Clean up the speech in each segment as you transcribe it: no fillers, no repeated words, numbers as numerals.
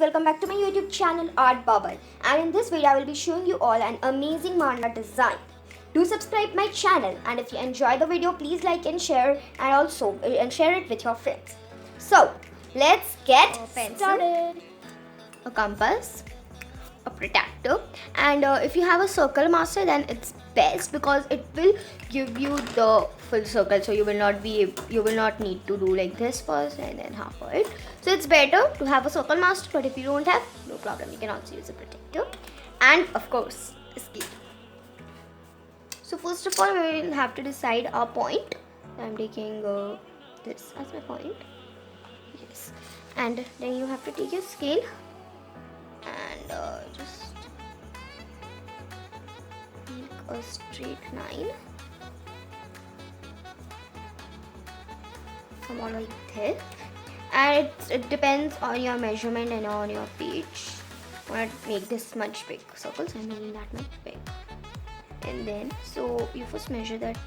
welcome back to my YouTube channel Art Bubble, and in this video I will be showing you all an amazing mandala design. Do subscribe my channel, and if you enjoy the video please like and share, and also share it with your friends. So let's get started. A compass, a protractor, and if you have a circle master then it's best because it will give you the full circle, so you will not need to do like this first and then half of it. So it's better to have a circle master, but if you don't have, no problem, you can also use a protector and of course a scale. So first of all we will have to decide our point. I'm taking this as my point, yes, and then you have to take your scale and just make a straight line from all like this, and it depends on your measurement and on your page. I want to make this much big circles, I'm making that much big, and then so you first measure that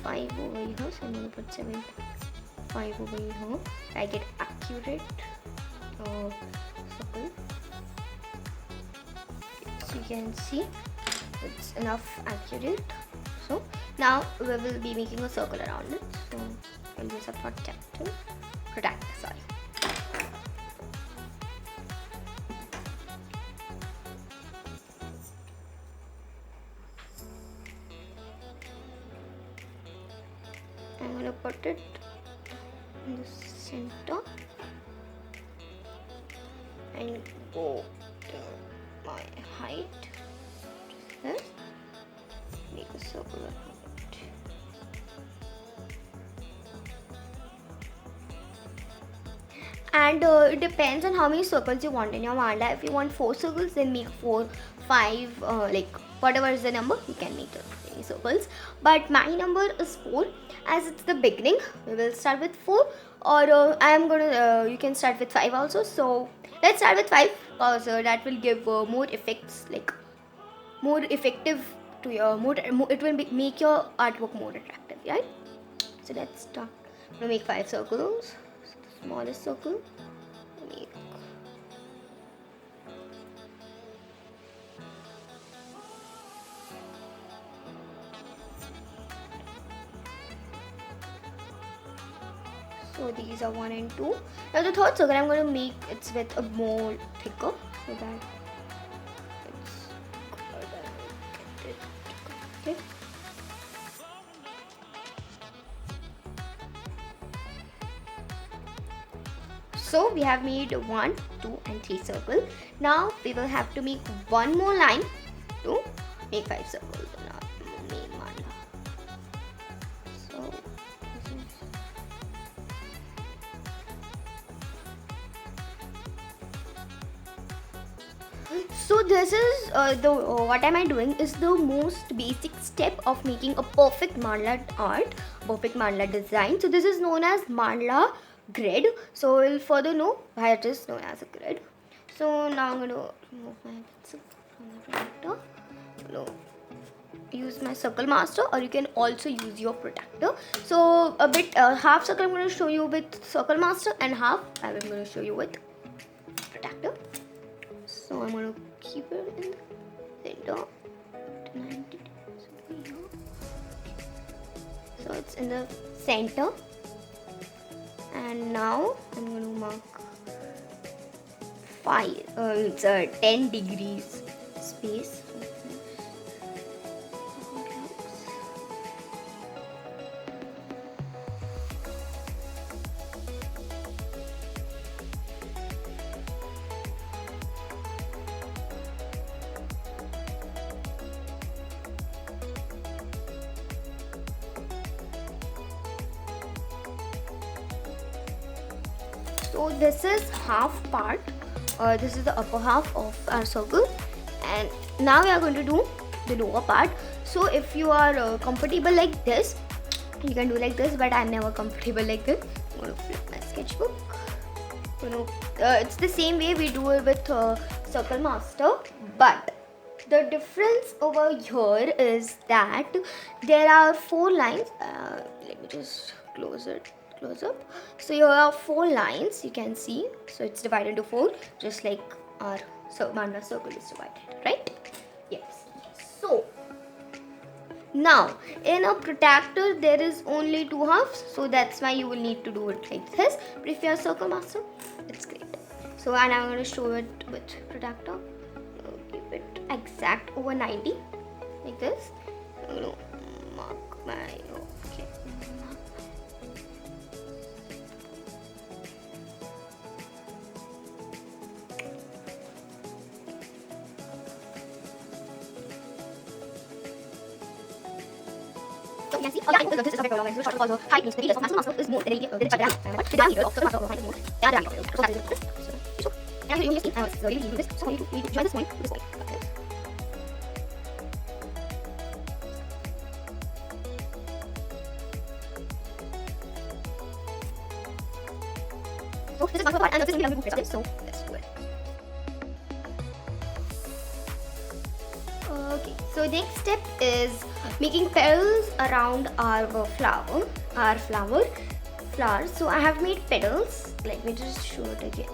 7.5 over here, so I'm going to put 7.5 over here. I get accurate circle, so you can see it's enough accurate. So now we will be making a circle around it, so I'll use a protractor, sorry. I'm going to put it in the center and go to my height, this, make a circle around it. And it depends on how many circles you want in your mandala. If you want 4 circles, then make 4, 5, like whatever is the number, you can make many circles. But my number is 4, as it's the beginning. We will start with 4, or you can start with 5 also. So let's start with 5 because that will give more effects, like more effective to your it will make your artwork more attractive, right? So let's start. We'll make 5 circles. So the smallest circle, make so these are 1 and 2. Now the third circle I'm going to make it's with a more thicker, so that it's okay. So we have made 1, 2 and 3 circles. Now we will have to make one more line to make 5 circles in our main mandala. So this is what am I doing is the most basic step of making a perfect mandala art, perfect mandala design. So this is known as mandala grid. So we'll further know why it is known as a grid. So now I'm going to remove my pencil from the protractor. Use my circle master, or you can also use your protractor. So a bit half circle I'm going to show you with circle master, and half I'm going to show you with protractor. So I'm going to keep it in the center, 90 degrees. So it's in the center, and now I'm going to mark 10 degrees space. So this is half part, this is the upper half of our circle, and now we are going to do the lower part. So if you are comfortable like this, you can do like this, but I'm never comfortable like this. I'm going to flip my sketchbook. It's the same way we do it with circle master, but the difference over here is that there are 4 lines. Let me just close close up. So here are 4 lines, you can see. So it's divided into 4, just like our mandala circle is divided, right? Yes. So now in a protractor there is only 2 halves, so that's why you will need to do it like this. But if you are circle master, it's great. So and I'm going to show it with protractor. Keep it exact over 90 like this. I'm going to mark my okay. So you can see, this is a very long line. So short also height means the radius of master is more than the diameter of circle master is more than the diameter. So that is this. So and here you see, so you do this. So you need to join this point to this point. Okay. So this is my part, and this is going to be a so let's do it. Okay, so next step is making petals around our flower. So I have made petals. Let me just show it again.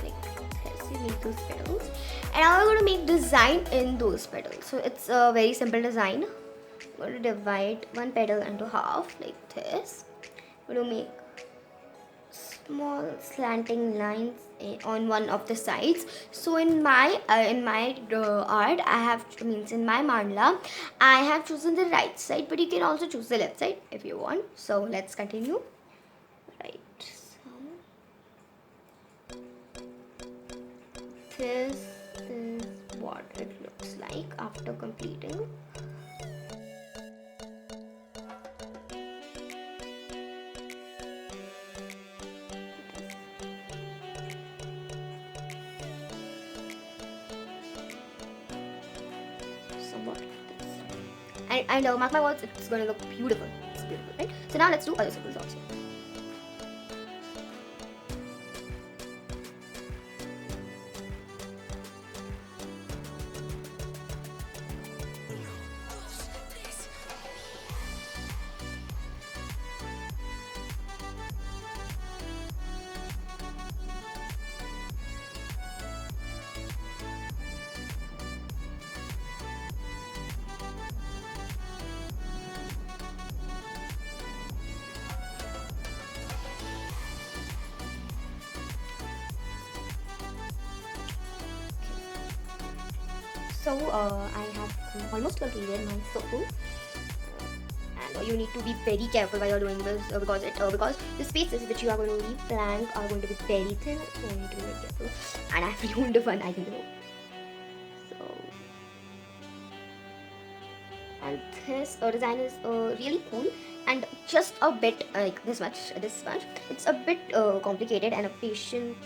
Like this, you make those petals, and I'm going to make design in those petals. So it's a very simple design. I'm going to divide one petal into half like this. I'm going to make small slanting lines on one of the sides. So in my art, I have in my mandala, I have chosen the right side, but you can also choose the left side if you want. So let's continue. Right. So this is what it looks like after completing. Somewhat like this. And mark my words, it's going to look beautiful. It's beautiful, right? So now let's do other circles also. So I have almost completed my circle, and you need to be very careful while you're doing this because the spaces which you are going to leave blank are going to be very thin, so you need to be very careful. And I have ruined one, I think. So and this design is really cool and just a bit like this much. It's a bit complicated and a patient.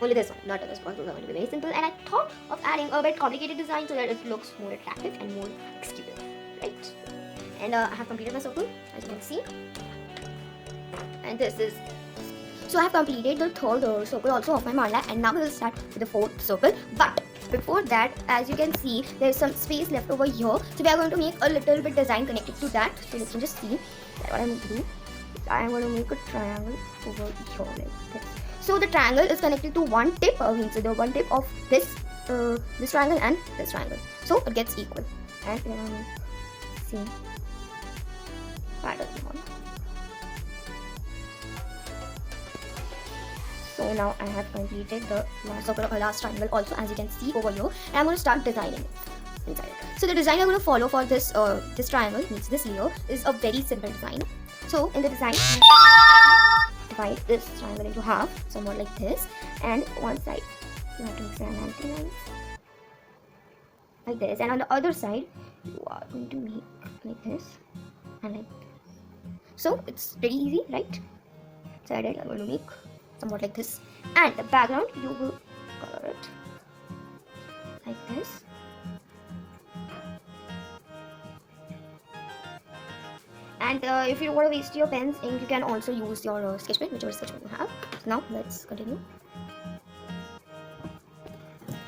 Only this one, not others, because those are going to be very simple. And I thought of adding a bit complicated design so that it looks more attractive and more exclusive, right? And I have completed my circle, as you can see. And this is... So I have completed the third circle also of my mandala, and now we will start with the fourth circle. But before that, as you can see, there is some space left over here. So we are going to make a little bit design connected to that. So you can just see that what I'm going to do. I am going to make a triangle over here like this. So the triangle is connected to one tip, means the one tip of this triangle and this triangle. So it gets equal. And we are going to see pattern on. So now I have completed the last triangle also, as you can see over here. And I'm going to start designing it inside it. So the design I'm going to follow for this triangle, means this layer, is a very simple design. So in the design, divide this triangle into half, somewhat like this, and one side you have to make 90 lines like this, and on the other side you are going to make like this and like this. So it's pretty easy, right? So I'm going to make somewhat like this, and the background you will color it like this. And if you don't want to waste your pens, ink, you can also use your sketch pen, whichever sketch pen you have. So now let's continue.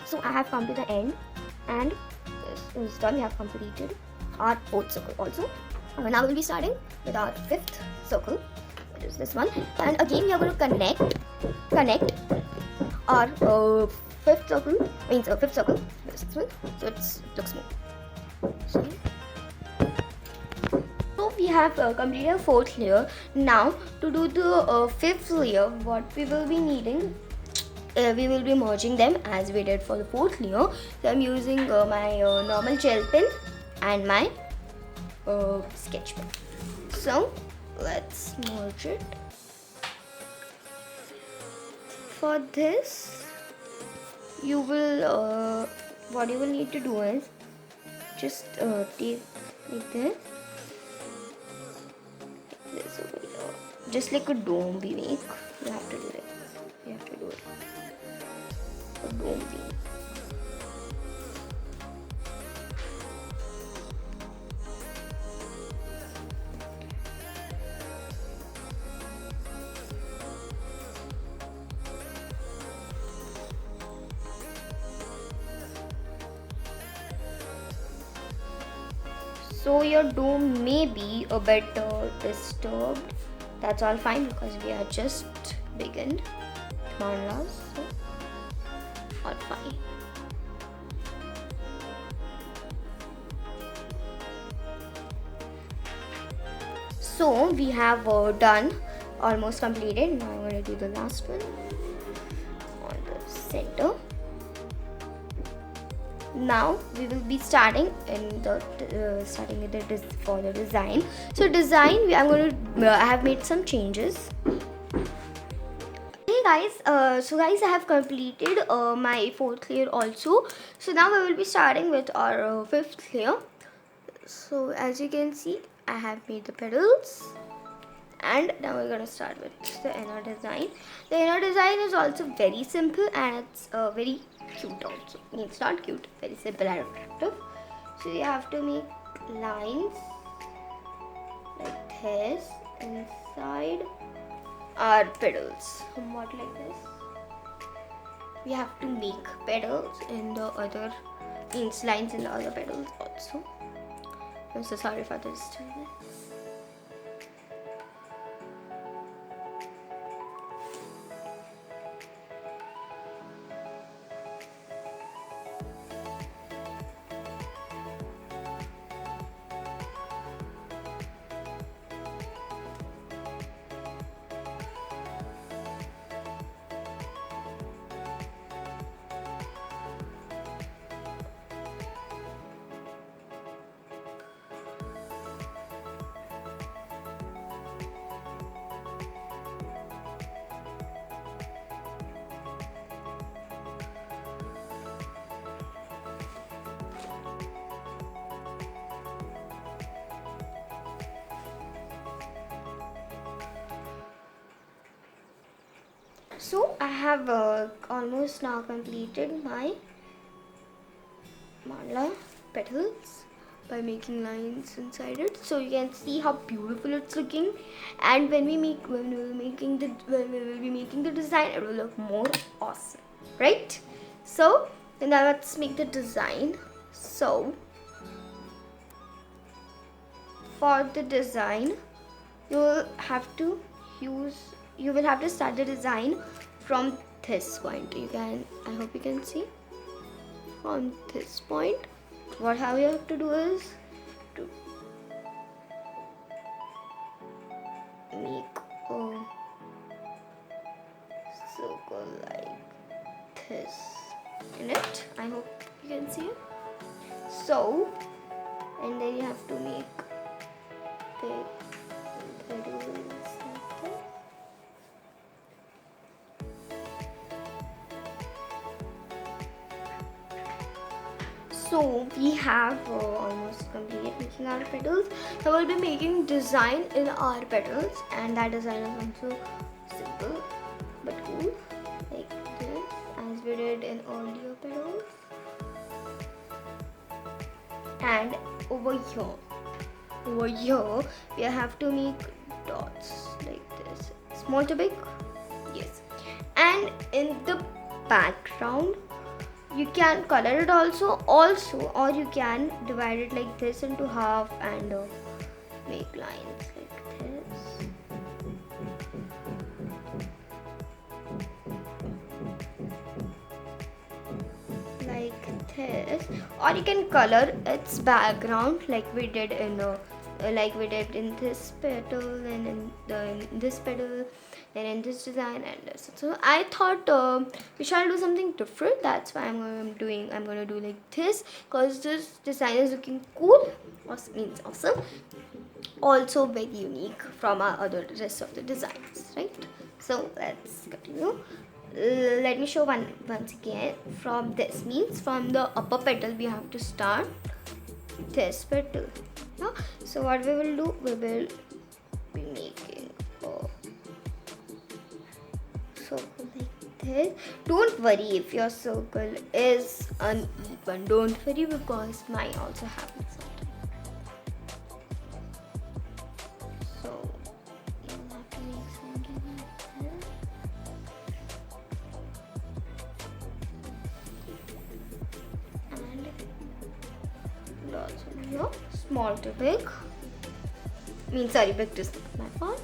So I have come to the end, and this is done. We have completed our fourth circle also. Now we will be starting with our fifth circle. which is this one, and again we are going to connect our fifth circle, this one, so it looks more. So we have completed a fourth layer. Now to do the fifth layer, what we will be needing, we will be merging them as we did for the fourth layer. So I'm using my normal gel pen and my sketch pen. So let's merge it. For this, you will what you will need to do is just take like this over here, just like a dome we make. You have to do it. You have to do it. A dome we. So your dome may be a bit disturbed. That's all fine because we are just beginning mandalas, so all fine. So we have done, almost completed. Now I'm going to do the last one on the center. Now we will be starting in the for the design. So design, I have made some changes. Hey guys, so guys, I have completed my fourth layer also. So now we will be starting with our fifth layer. So as you can see, I have made the petals. And now we're going to start with the inner design. The inner design is also very simple and it's very cute also. It's not cute, very simple and attractive. So you have to make lines like this inside our petals, somewhat like this. We have to make petals in the other lines in the other petals also. I'm so sorry for the disturbance. So I have almost now completed my mandala petals by making lines inside it. So you can see how beautiful it's looking. And when we will be making the design, it will look more awesome, right? So now let's make the design. So for the design, you will have to start the design from this point. I hope you can see from this point. How you have to do is to make a circle like this in it. I hope you can see it. So, and then you have to make the petals like this. So we have almost completed making our petals. So we'll be making design in our petals, and that design is also simple but cool, like this, as we did in earlier petals. And over here we have to make dots like this, small to big, yes. And in the background, you can color it also, or you can divide it like this into half and make lines like this. this, or you can color its background like we did in this petal and in this petal and in this design and this. So I thought we shall do something different. That's why I'm gonna do like this, because this design is looking cool. Means awesome. Also very unique from our other rest of the designs, right? So let's continue. Let me show once again. From this means from the upper petal we have to start this petal. Yeah? So what we will do, we will be making a circle like this. Don't worry if your circle is uneven. Don't worry, because mine also happens sometimes. So you'll have to make something like this. And also here, small to big. Big to my font.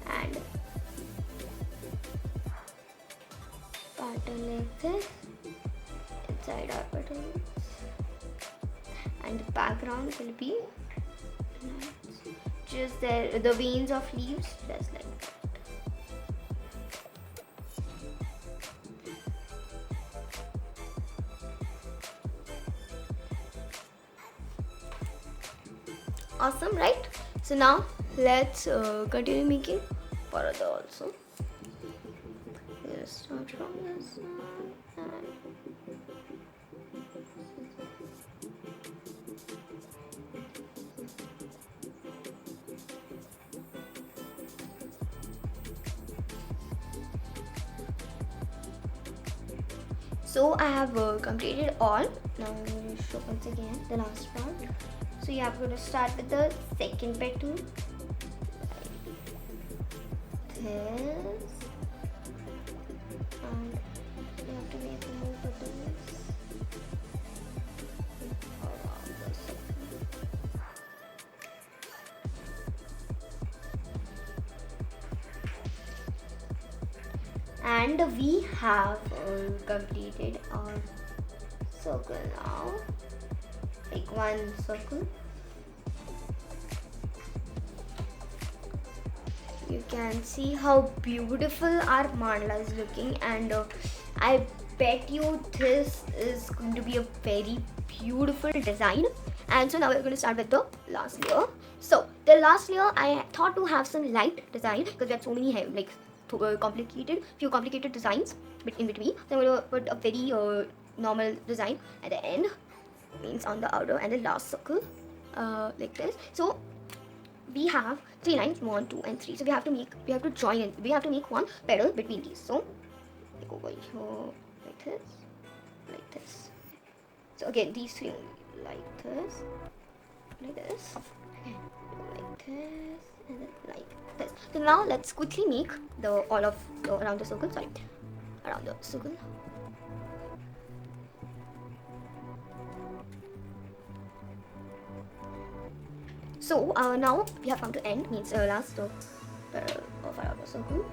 And pattern like this inside our pattern, and the background will be just there, the veins of leaves, just like that. Awesome, right? So now let's continue making further also. Let's start from this one. So I have completed all. Now I'm going to show once again the last part. So you have to start with the second petal. This. And you have to make more petals around the circle. And we have completed our circle now. Like one circle. You can see how beautiful our mandala is looking, and I bet you this is going to be a very beautiful design. And so now we're going to start with the last layer. So the last layer I thought to have some light design, because we have so many few complicated designs in between. So I'm going to put a very normal design at the end, means on the outer and the last circle, like this. So we have 3 lines, 1, 2 and 3. So we have to make one petal between these. So like over here, like this. So again these 3 like this, like this, and then like this. So now let's quickly make around the circle. So now we have come to end, means last of our circle.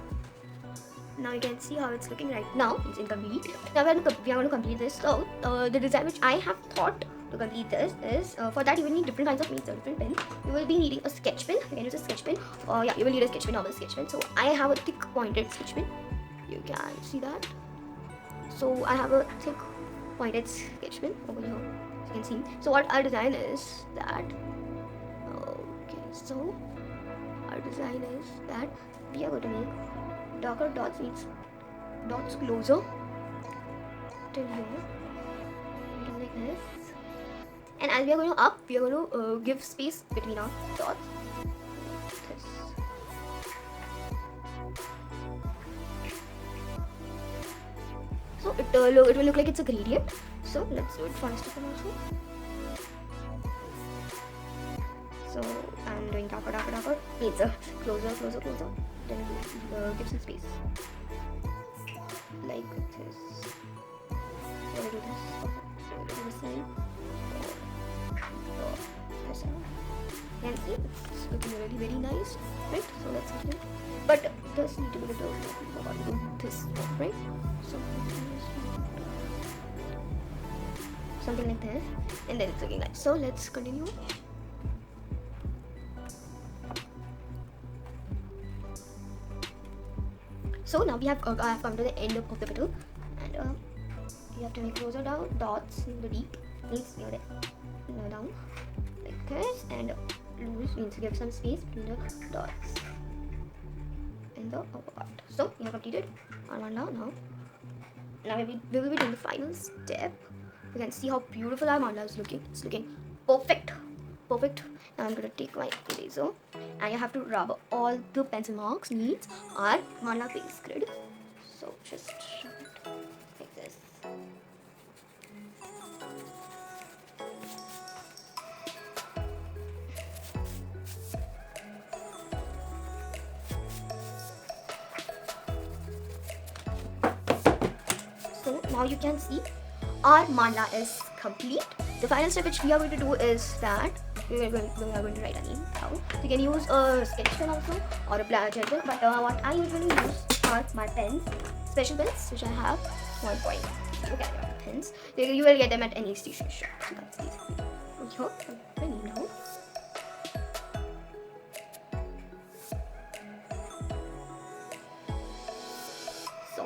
Now you can see how it's looking right now. It's incomplete. Now we are going to complete this. So the design which I have thought to complete this is, for that you will need different kinds of means, different pen. You will be needing a sketch pen. You can use a sketch pen. You will need a sketch pen, normal sketch pen. So I have a thick pointed sketch pen. You can see that. So I have a thick pointed sketch pen over here. You can see. So what our design is that. So our design is that we are going to make darker dots, means dots closer till here, like this. And as we are going up, we are going to give space between our dots. This. So it will look like it's a gradient. So let's do it first of all also. So I'm doing darker, means closer. Then give some space like this. So I do this. So I do this side. This side. You can see it's looking really very nice, right? So let's continue. But this need to be this, right? So something like this, and then it's looking like so. Let's continue. So now we have I have come to the end of the petal, and you have to make closer down dots in the deep means near there, down like this, and loose means give some space between the dots in the upper part. So we have completed our mandala. Now we will be doing the final step. You can see how beautiful our mandala is looking. It's looking perfect. Now I'm going to take my eraser, and you have to rub all the pencil marks needs our mandala base grid. So just rub it like this. So now you can see our mandala is complete. The final step which we are going to do is that we are going to write a name down. You can use a sketch pen also or a black pencil, but what I usually use are my pens, special pens which I have 1.0 caliber pens. You will get them at any station shop. So that's easy. Here, I name down. So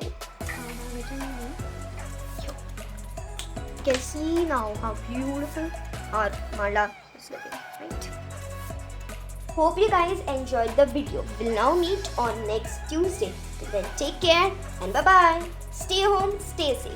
you can see now how beautiful our mandala is looking, right? Hope you guys enjoyed the video. We'll now meet on next Tuesday. Till then, take care and bye bye. Stay home, stay safe.